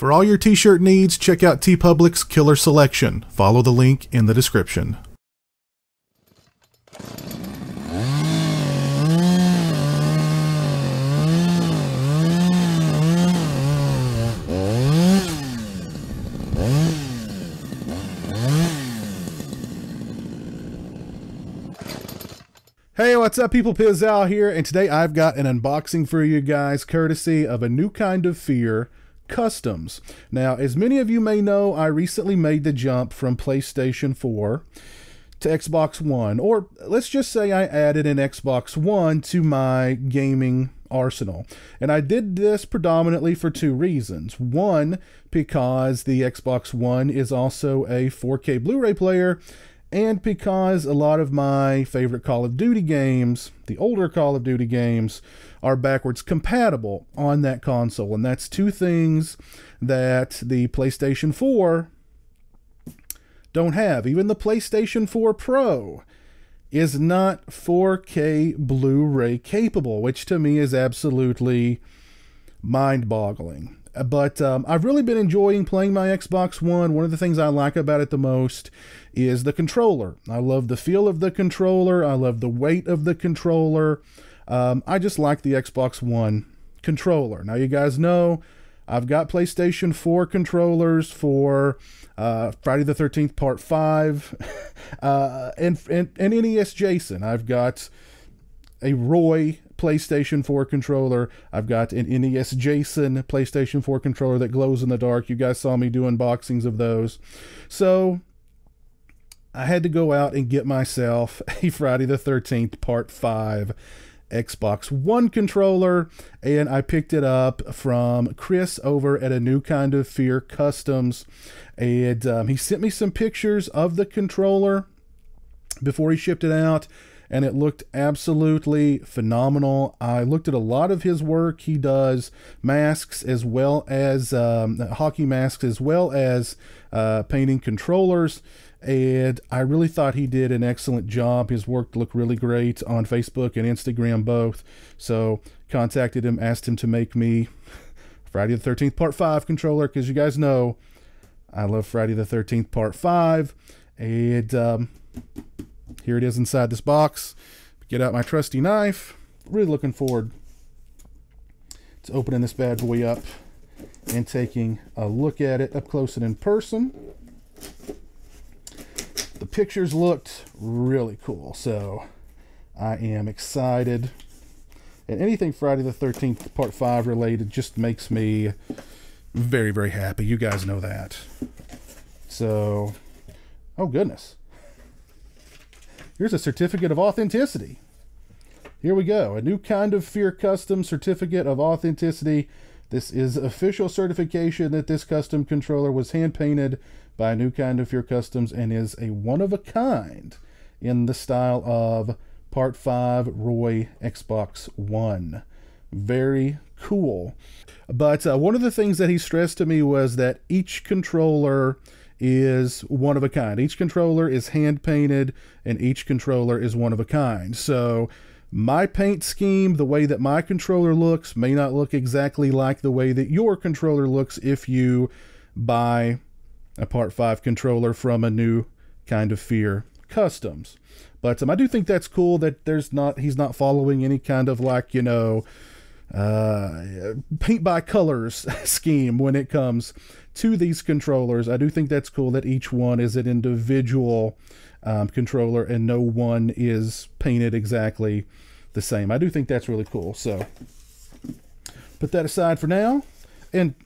For all your t-shirt needs, check out TeePublic's Killer Selection. Follow the link in the description. Hey, what's up people? Pizzal here, and today I've got an unboxing for you guys courtesy of A New Kind of Fear Customs. Now, as many of you may know, I recently made the jump from PlayStation 4 to Xbox One, or let's just say I added an Xbox One to my gaming arsenal. And I did this predominantly for two reasons. One, because the Xbox One is also a 4K Blu-ray player, and because a lot of my favorite Call of Duty games, the older Call of Duty games, are backwards compatible on that console. And that's two things that the PlayStation 4 don't have. Even the PlayStation 4 Pro is not 4K Blu-ray capable, which to me is absolutely mind-boggling. But I've really been enjoying playing my Xbox One. One of the things I like about it the most is the controller. I love the feel of the controller. I love the weight of the controller. I just like the Xbox One controller. Now, you guys know I've got PlayStation 4 controllers for Friday the 13th Part 5 and NES Jason. I've got a Roy PlayStation 4 controller. I've got an NES Jason PlayStation 4 controller that glows in the dark. You guys saw me do unboxings of those. So I had to go out and get myself a Friday the 13th Part 5 Xbox One controller, and I picked it up from Chris over at A New Kind of Fear Customs, and he sent me some pictures of the controller before he shipped it out, and it looked absolutely phenomenal. I looked at a lot of his work. He does masks as well as hockey masks, as well as painting controllers, and I really thought he did an excellent job. His work looked really great on Facebook and Instagram both. So contacted him, asked him to make me Friday the 13th Part 5 controller, because you guys know I love Friday the 13th Part 5. And here it is inside this box. Get out my trusty knife. Really looking forward to opening this bad boy up and taking a look at it up close and in person. The pictures looked really cool, so I am excited. And anything Friday the 13th Part 5 related just makes me very, very happy. You guys know that. So, oh goodness. Here's a certificate of authenticity. Here we go. A New Kind of Fear Custom Certificate of Authenticity. This is official certification that this custom controller was hand-painted by A New Kind of Fear Customs and is a one-of-a-kind in the style of Part 5 Roy Xbox One. Very cool. But one of the things that he stressed to me was that each controller is one of a kind. Each controller is hand-painted, and each controller is one of a kind. So my paint scheme, the way that my controller looks, may not look exactly like the way that your controller looks if you buy a Part 5 controller from A New Kind of Fear Customs. But I do think that's cool that he's not following any kind of, like, you know, paint by colors scheme when it comes to these controllers. I do think that's cool that each one is an individual controller and no one is painted exactly the same. I do think that's really cool. So put that aside for now. And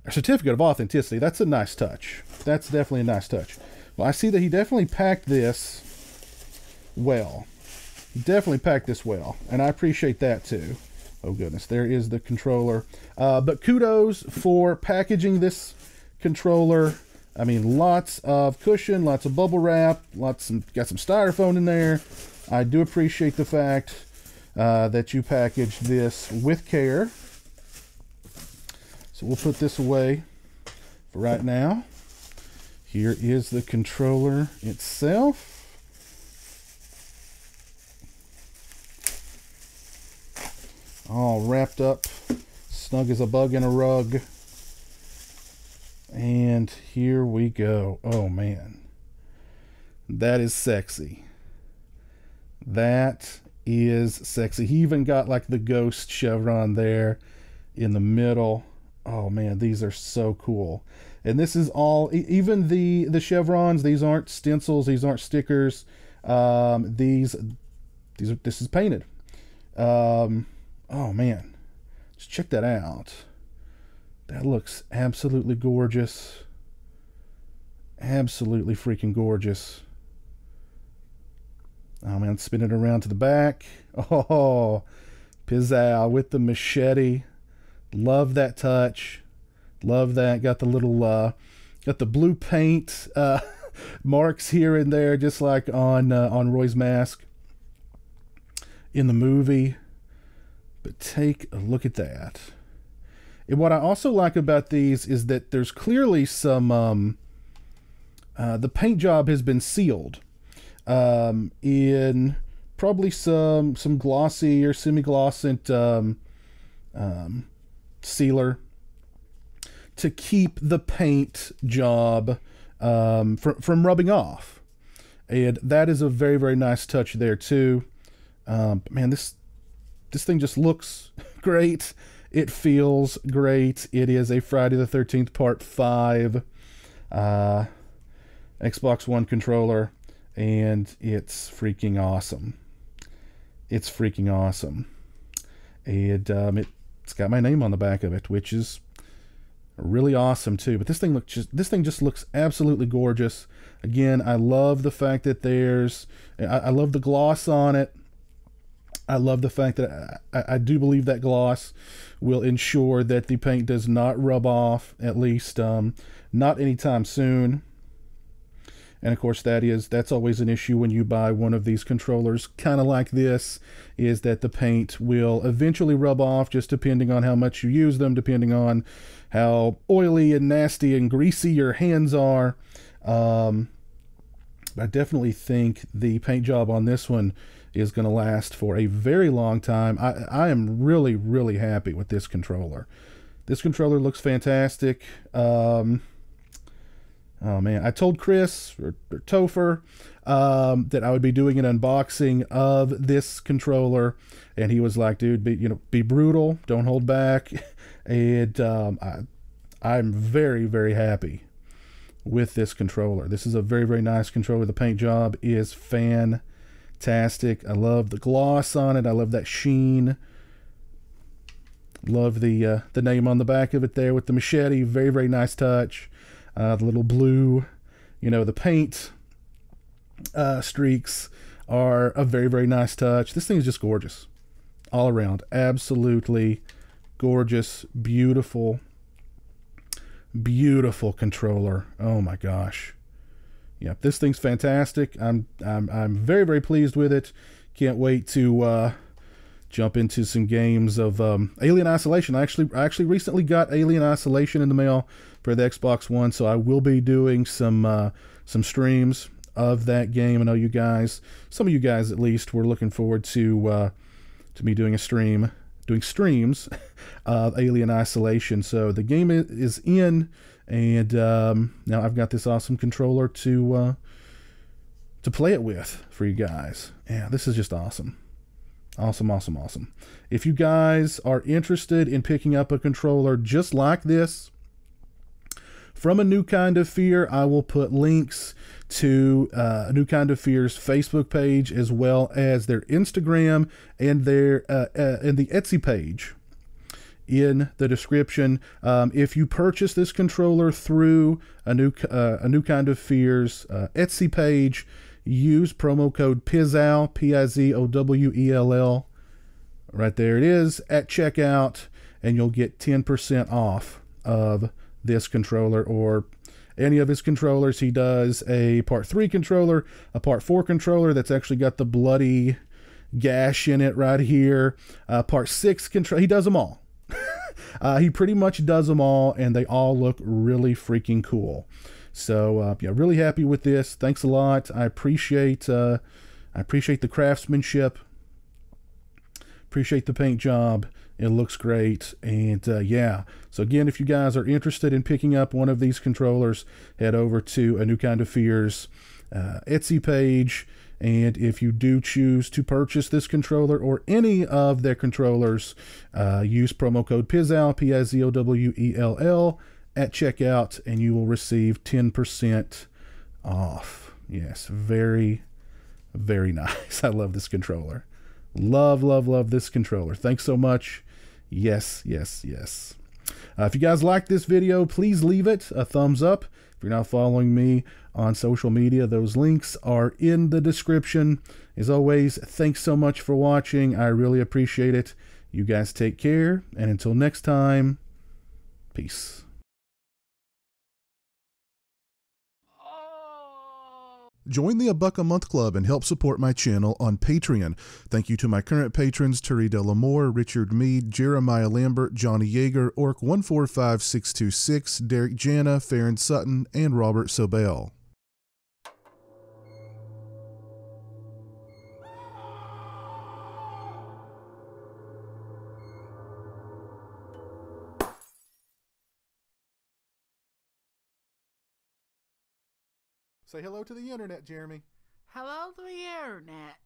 a certificate of authenticity, that's a nice touch. That's definitely a nice touch. Well, I see that he definitely packed this well. He definitely packed this well, and I appreciate that too. Oh goodness, there is the controller. But kudos for packaging this controller. I mean, lots of cushion, lots of bubble wrap, got some styrofoam in there. I do appreciate the fact that you packaged this with care. So we'll put this away for right now. Here is the controller itself. All wrapped up, snug as a bug in a rug. And here we go. Oh man, that is sexy. That is sexy. He even got like the ghost chevron there in the middle. Oh man, these are so cool. And this is all, even the chevrons, these aren't stencils, these aren't stickers. This is painted. Oh man, just check that out. That looks absolutely gorgeous. Absolutely freaking gorgeous. Oh man, spin it around to the back. Oh, Pizzao with the machete. Love that touch. Love that. Got the little, got the blue paint marks here and there, just like on Roy's mask in the movie. But take a look at that. And what I also like about these is that there's clearly some, the paint job has been sealed in probably some glossy or semi-glossant sealer to keep the paint job from rubbing off. And that is a very, very nice touch there too. Man, this thing just looks great. It feels great. It is a Friday the 13th Part 5 Xbox One controller, and it's freaking awesome. It's freaking awesome. And it's got my name on the back of it, which is really awesome too. But this thing just looks absolutely gorgeous. Again, I love the fact that I love the gloss on it. I love the fact that I do believe that gloss will ensure that the paint does not rub off, at least not anytime soon. And of course, that's always an issue when you buy one of these controllers kind of like this, is that the paint will eventually rub off, just depending on how much you use them, depending on how oily and nasty and greasy your hands are. I definitely think the paint job on this one is going to last for a very long time. I am really, really happy with this controller. This controller looks fantastic. Oh man, I told Chris or Topher that I would be doing an unboxing of this controller, and he was like, "Dude, be brutal, don't hold back." And I'm very, very happy with this controller. This is a very, very nice controller. The paint job is fantastic. I love the gloss on it. I love that sheen. Love the name on the back of it there with the machete. Very, very nice touch. The little blue, the paint streaks are a very, very nice touch. This thing is just gorgeous all around. Absolutely gorgeous, beautiful, beautiful controller. Oh my gosh. Yeah, this thing's fantastic. I'm very, very pleased with it. Can't wait to jump into some games of Alien Isolation. I actually recently got Alien Isolation in the mail for the Xbox One, so I will be doing some streams of that game. I know some of you guys at least, were looking forward to me doing streams of Alien Isolation. So the game is in, and now I've got this awesome controller to play it with for you guys. Yeah, this is just awesome. Awesome, awesome, awesome. If you guys are interested in picking up a controller just like this from A New Kind of Fear, I will put links to A New Kind of Fear's Facebook page, as well as their Instagram and their and the Etsy page in the description. If you purchase this controller through A New Kind of Fear's Etsy page, use promo code PIZZOWELL, PIZZOWELL. Right there it is at checkout, and you'll get 10% off of this controller or any of his controllers. He does a Part 3 controller, a Part 4 controller that's actually got the bloody gash in it right here. Part 6 controller. He does them all. He pretty much does them all, and they all look really freaking cool. So yeah, really happy with this. Thanks a lot. I appreciate the craftsmanship. Appreciate the paint job, It looks great. And yeah, so again, if you guys are interested in picking up one of these controllers, head over to A New Kind of Fear's Etsy page. And if you do choose to purchase this controller or any of their controllers, use promo code PIZZOWL, PIZZOWELL, at checkout, and you will receive 10% off. Yes, very, very nice. I love this controller. Love, love, love this controller. Thanks so much. Yes, yes, yes. If you guys like this video, please leave it a thumbs up. If you're not following me on social media, those links are in the description. As always, thanks so much for watching. I really appreciate it. You guys take care, and until next time, peace. Join the $1 a month club and help support my channel on Patreon. Thank you to my current patrons, Turi Delamore, Richard Mead, Jeremiah Lambert, Johnny Yeager, Orc145626, Derek Jana, Farron Sutton, and Robert Sobel. Say hello to the internet, Jeremy. Hello to the internet.